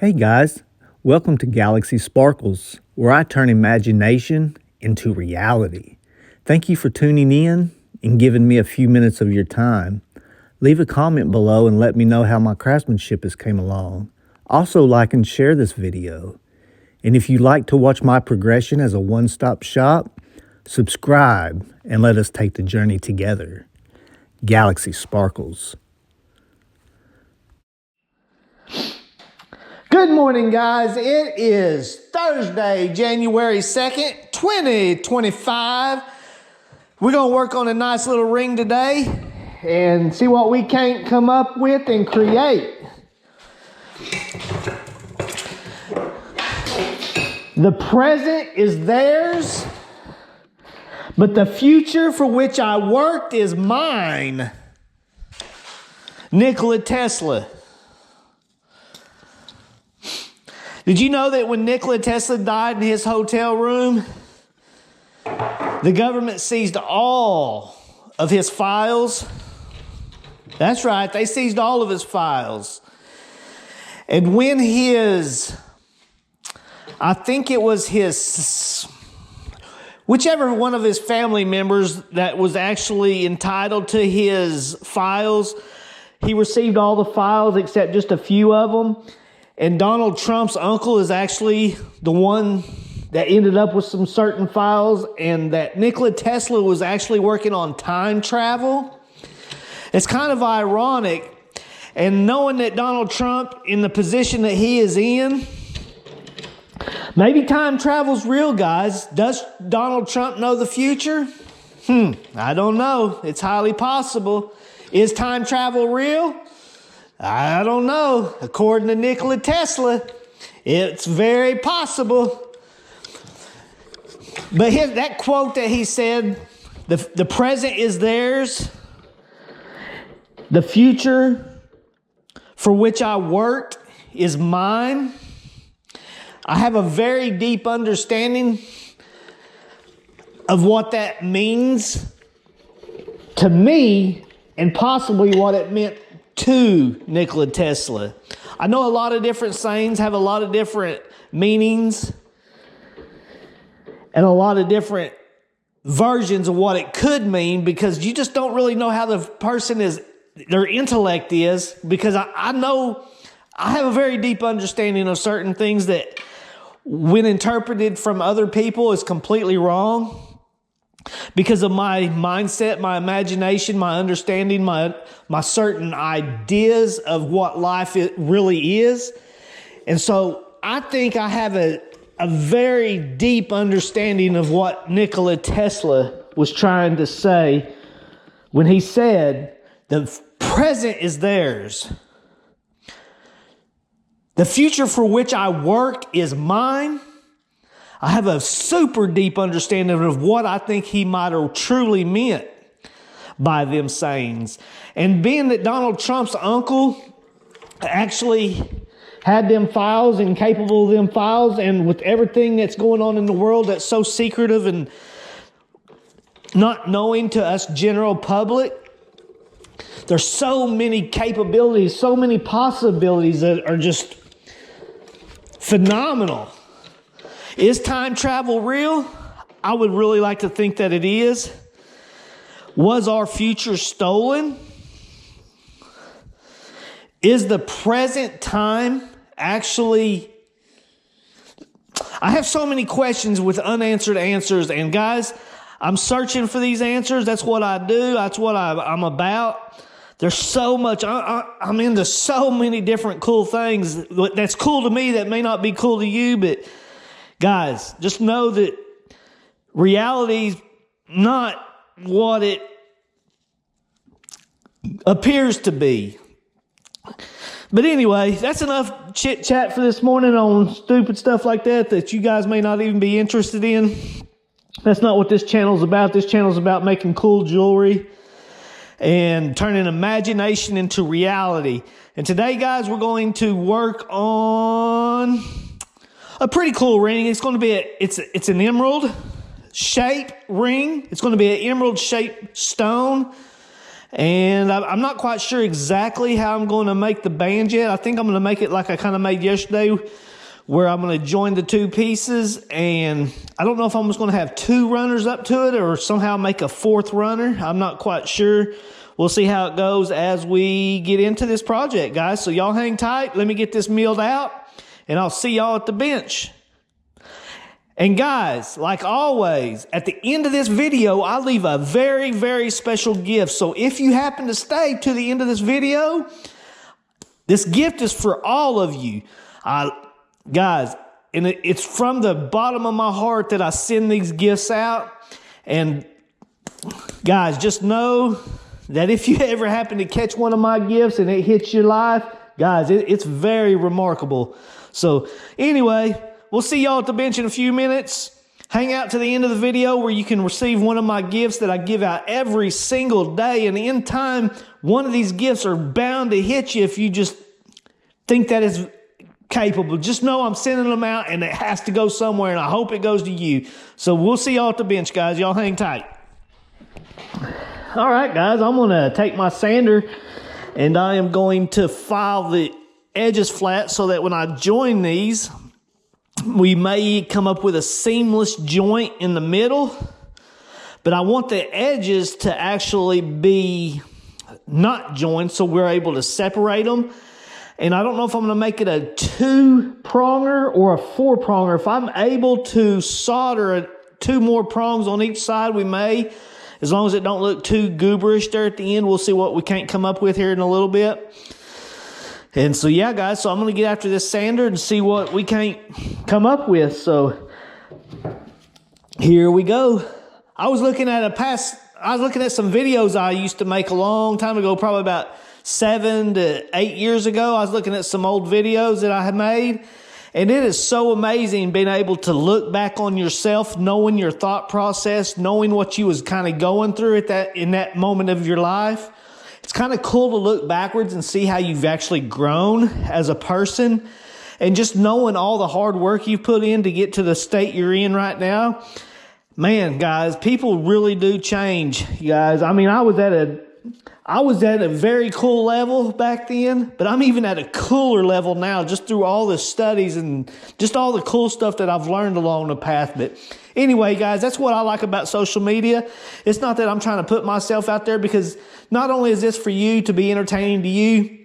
Hey guys, welcome to Galaxy Sparkles, where I turn imagination into reality. Thank you for tuning in and giving me a few minutes of your time. Leave a comment below and let me know how my craftsmanship has came along. Also like and share this video. And if you'd like to watch my progression as a one-stop shop, subscribe and let us take the journey together. Galaxy Sparkles. Good morning, guys. It is Thursday, January 2nd, 2025. We're going to work on a nice little ring today and see what we can't come up with and create. The present is theirs, but the future for which I worked is mine. Nikola Tesla. Did you know that when Nikola Tesla died in his hotel room, the government seized all of his files? That's right, they seized all of his files. And when I think it was whichever one of his family members that was actually entitled to his files, he received all the files except just a few of them. And Donald Trump's uncle is actually the one that ended up with some certain files, and that Nikola Tesla was actually working on time travel. It's kind of ironic, and knowing that Donald Trump in the position that he is in, maybe time travel's real, guys. Does Donald Trump know the future? I don't know. It's highly possible. Is time travel real? I don't know. According to Nikola Tesla, it's very possible. But that quote that he said, the present is theirs, the future for which I worked is mine. I have a very deep understanding of what that means to me and possibly what it meant to Nikola Tesla. I know a lot of different sayings have a lot of different meanings and a lot of different versions of what it could mean, because you just don't really know how the person their intellect is, because I know I have a very deep understanding of certain things that when interpreted from other people is completely wrong. Because of my mindset, my imagination, my understanding, my certain ideas of what life really is. And so I think I have a very deep understanding of what Nikola Tesla was trying to say when he said, the present is theirs. The future for which I work is mine. I have a super deep understanding of what I think he might have truly meant by them sayings. And being that Donald Trump's uncle actually had them files and capable of them files, and with everything that's going on in the world that's so secretive and not knowing to us general public, there's so many capabilities, so many possibilities that are just phenomenal. Is time travel real? I would really like to think that it is. Was our future stolen? Is the present time actually... I have so many questions with unanswered answers, and guys, I'm searching for these answers. That's what I do. That's what I'm about. There's so much. I'm into so many different cool things that's cool to me that may not be cool to you, but guys, just know that reality's not what it appears to be. But anyway, that's enough chit chat for this morning on stupid stuff like that you guys may not even be interested in. That's not what this channel's about. This channel's about making cool jewelry and turning imagination into reality. And today, guys, we're going to work on a pretty cool ring. It's going to be it's an emerald shaped ring. It's going to be an emerald shaped stone. And I'm not quite sure exactly how I'm going to make the band yet. I think I'm going to make it like I kind of made yesterday, where I'm going to join the two pieces. And I don't know if I'm just going to have two runners up to it or somehow make a fourth runner. I'm not quite sure. We'll see how it goes as we get into this project, guys. So y'all hang tight. Let me get this milled out, and I'll see y'all at the bench. And guys, like always, at the end of this video, I leave a very, very special gift. So if you happen to stay to the end of this video, this gift is for all of you. Guys, and it's from the bottom of my heart that I send these gifts out. And guys, just know that if you ever happen to catch one of my gifts and it hits your life, guys, it's very remarkable. So anyway, we'll see y'all at the bench in a few minutes. Hang out to the end of the video where you can receive one of my gifts that I give out every single day. And in time, one of these gifts are bound to hit you if you just think that is capable. Just know I'm sending them out, and it has to go somewhere, and I hope it goes to you. So we'll see y'all at the bench, guys. Y'all hang tight. All right, guys, I'm going to take my sander, and I am going to file the edges flat so that when I join these, we may come up with a seamless joint in the middle, but I want the edges to actually be not joined so we're able to separate them. And I don't know if I'm going to make it a 2-pronger or a 4-pronger. If I'm able to solder 2 more prongs on each side, we may, as long as it don't look too gooberish there at the end. We'll see what we can't come up with here in a little bit. And so, yeah, guys, so I'm going to get after this sander and see what we can't come up with. So here we go. I was looking at some videos I used to make a long time ago, probably about 7 to 8 years ago. I was looking at some old videos that I had made, and it is so amazing being able to look back on yourself, knowing your thought process, knowing what you was kind of going through in that moment of your life. It's kind of cool to look backwards and see how you've actually grown as a person, and just knowing all the hard work you've put in to get to the state you're in right now. Man, guys, people really do change, you guys. I mean, I was at a very cool level back then, but I'm even at a cooler level now just through all the studies and just all the cool stuff that I've learned along the path. But anyway, guys, that's what I like about social media. It's not that I'm trying to put myself out there, because not only is this for you to be entertaining to you,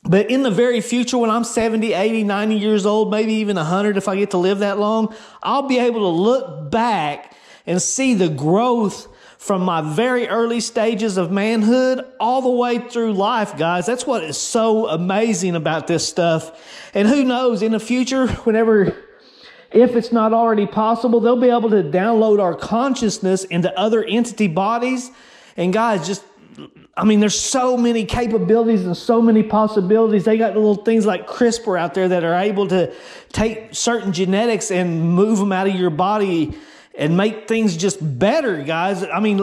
but in the very future, when I'm 70, 80, 90 years old, maybe even 100 if I get to live that long, I'll be able to look back and see the growth from my very early stages of manhood all the way through life, guys. That's what is so amazing about this stuff. And who knows, in the future, if it's not already possible, they'll be able to download our consciousness into other entity bodies. And guys, there's so many capabilities and so many possibilities. They got little things like CRISPR out there that are able to take certain genetics and move them out of your body and make things just better, guys. I mean,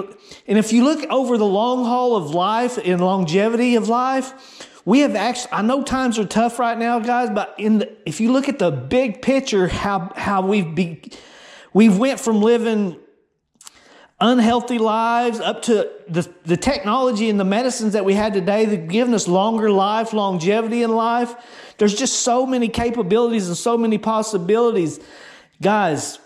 and if you look over the long haul of life and longevity of life, we have actually, I know times are tough right now, guys, but if you look at the big picture, how we've went from living unhealthy lives up to the technology and the medicines that we had today that have given us longer life, longevity in life. There's just so many capabilities and so many possibilities. Guys,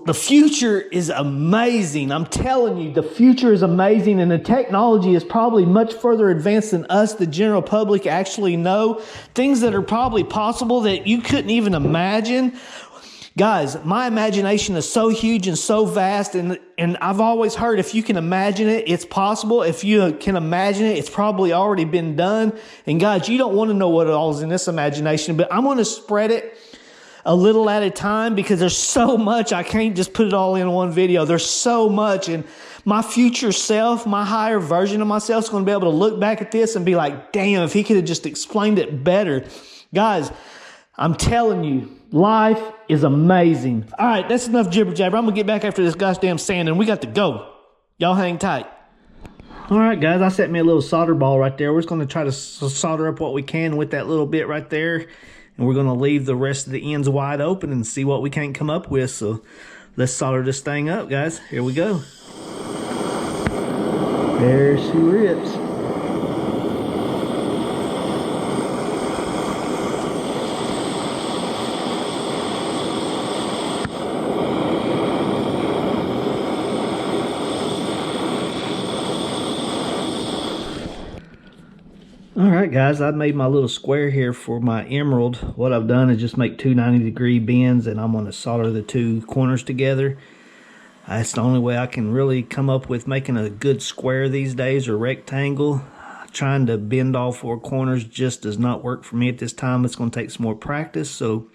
the future is amazing. I'm telling you, the future is amazing, and the technology is probably much further advanced than us, the general public, actually know. Things that are probably possible that you couldn't even imagine. Guys, my imagination is so huge and so vast, and I've always heard if you can imagine it, it's possible. If you can imagine it, it's probably already been done. And guys, you don't want to know what all is in this imagination, but I'm going to spread it a little at a time, because there's so much. I can't just put it all in one video. There's so much, and my future self, my higher version of myself, is going to be able to look back at this and be like, damn, if he could have just explained it better. Guys, I'm telling you, life is amazing. All right, that's enough jibber jabber. I'm going to get back after this goddamn sand, and we got to go. Y'all hang tight. All right, guys, I set me a little solder ball right there. We're just going to try to solder up what we can with that little bit right there. And we're going to leave the rest of the ends wide open and see what we can't come up with. So let's solder this thing up, guys. Here we go. There she rips. All right, guys, I've made my little square here for my emerald. What I've done is just make two 90-degree bends, and I'm going to solder the two corners together. That's the only way I can really come up with making a good square these days, or rectangle. Trying to bend all four corners just does not work for me at this time. It's going to take some more practice. So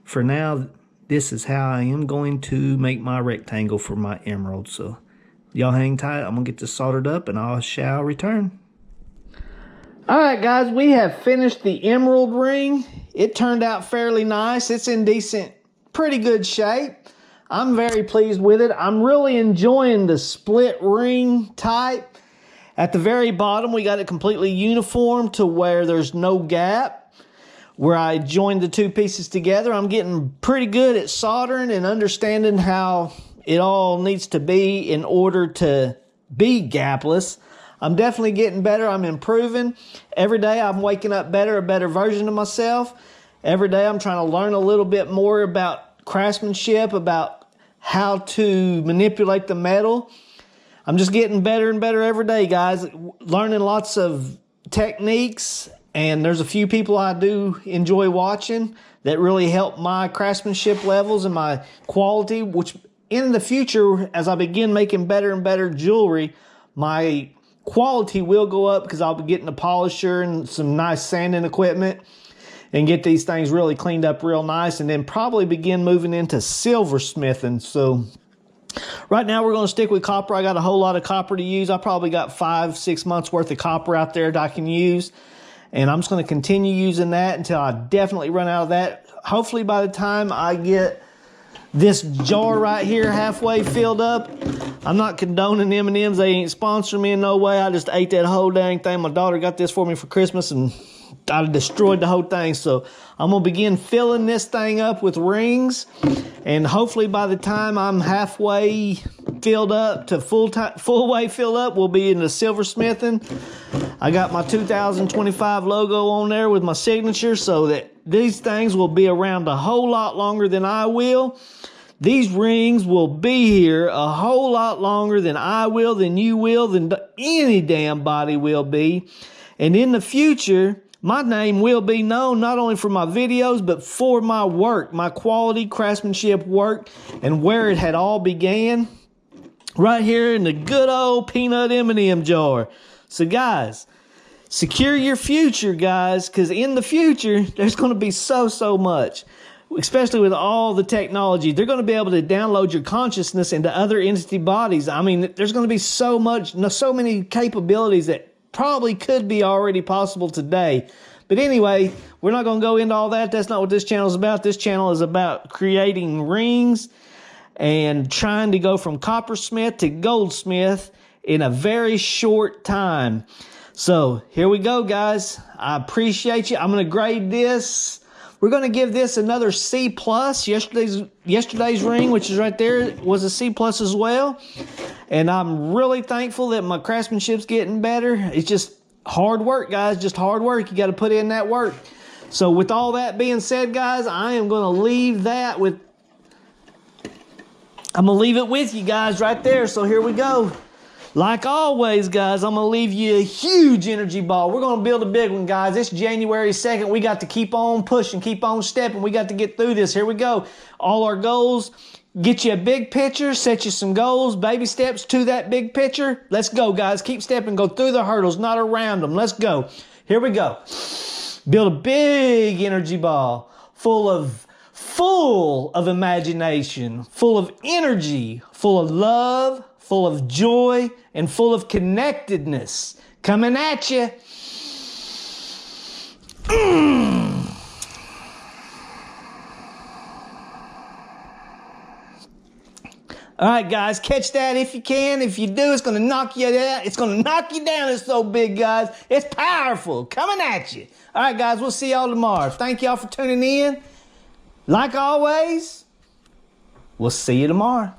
for now, this is how I am going to make my rectangle for my emerald. So y'all hang tight. I'm going to get this soldered up and I shall return. All right, guys, we have finished the emerald ring. It turned out fairly nice. It's in decent, pretty good shape. I'm very pleased with it. I'm really enjoying the split ring type. At the very bottom, we got it completely uniform to where there's no gap. Where I joined the two pieces together, I'm getting pretty good at soldering and understanding how it all needs to be in order to be gapless. I'm definitely getting better. I'm improving. Every day I'm waking up better, a better version of myself. Every day I'm trying to learn a little bit more about craftsmanship, about how to manipulate the metal. I'm just getting better and better every day, guys. Learning lots of techniques, and there's a few people I do enjoy watching that really help my craftsmanship levels and my quality, which in the future, as I begin making better and better jewelry, my quality will go up because I'll be getting a polisher and some nice sanding equipment and get these things really cleaned up real nice, and then probably begin moving into silversmithing. So right now we're going to stick with copper. I got a whole lot of copper to use. I probably got 5-6 months worth of copper out there that I can use, and I'm just going to continue using that until I definitely run out of that. Hopefully by the time I get this jar right here halfway filled up, I'm not condoning M&Ms. They ain't sponsoring me in no way. I just ate that whole dang thing. My daughter got this for me for Christmas, and I destroyed the whole thing. So I'm going to begin filling this thing up with rings, and hopefully by the time I'm halfway filled up to full way filled up, we'll be in the silversmithing. I got my 2025 logo on there with my signature, so that these things will be around a whole lot longer than I will. These rings will be here a whole lot longer than I will, than you will, than any damn body will be. And in the future, my name will be known not only for my videos, but for my work, my quality craftsmanship work, and where it had all began. Right here in the good old peanut M&M jar. So guys, secure your future, guys, because in the future, there's going to be so much. Especially with all the technology, they're going to be able to download your consciousness into other entity bodies. I mean, there's going to be so many capabilities that probably could be already possible today. But anyway, we're not going to go into all that. That's not what this channel is about. This channel is about creating rings and trying to go from coppersmith to goldsmith in a very short time. So here we go, guys. I appreciate you. I'm going to grade this. We're going to give this another C+. Yesterday's ring, which is right there, was a C+ as well. And I'm really thankful that my craftsmanship's getting better. It's just hard work, guys. Just hard work. You got to put in that work. So with all that being said, guys, I am going to leave that with... I'm going to leave it with you guys right there. So here we go. Like always, guys, I'm going to leave you a huge energy ball. We're going to build a big one, guys. It's January 2nd. We got to keep on pushing, keep on stepping. We got to get through this. Here we go. All our goals. Get you a big picture. Set you some goals. Baby steps to that big picture. Let's go, guys. Keep stepping. Go through the hurdles, not around them. Let's go. Here we go. Build a big energy ball full of imagination, full of energy, full of love, full of joy, and full of connectedness. Coming at you. All right, guys, catch that if you can. If you do, it's going to knock you down. It's going to knock you down. It's so big, guys. It's powerful. Coming at you. All right, guys, we'll see y'all tomorrow. Thank y'all for tuning in. Like always, we'll see you tomorrow.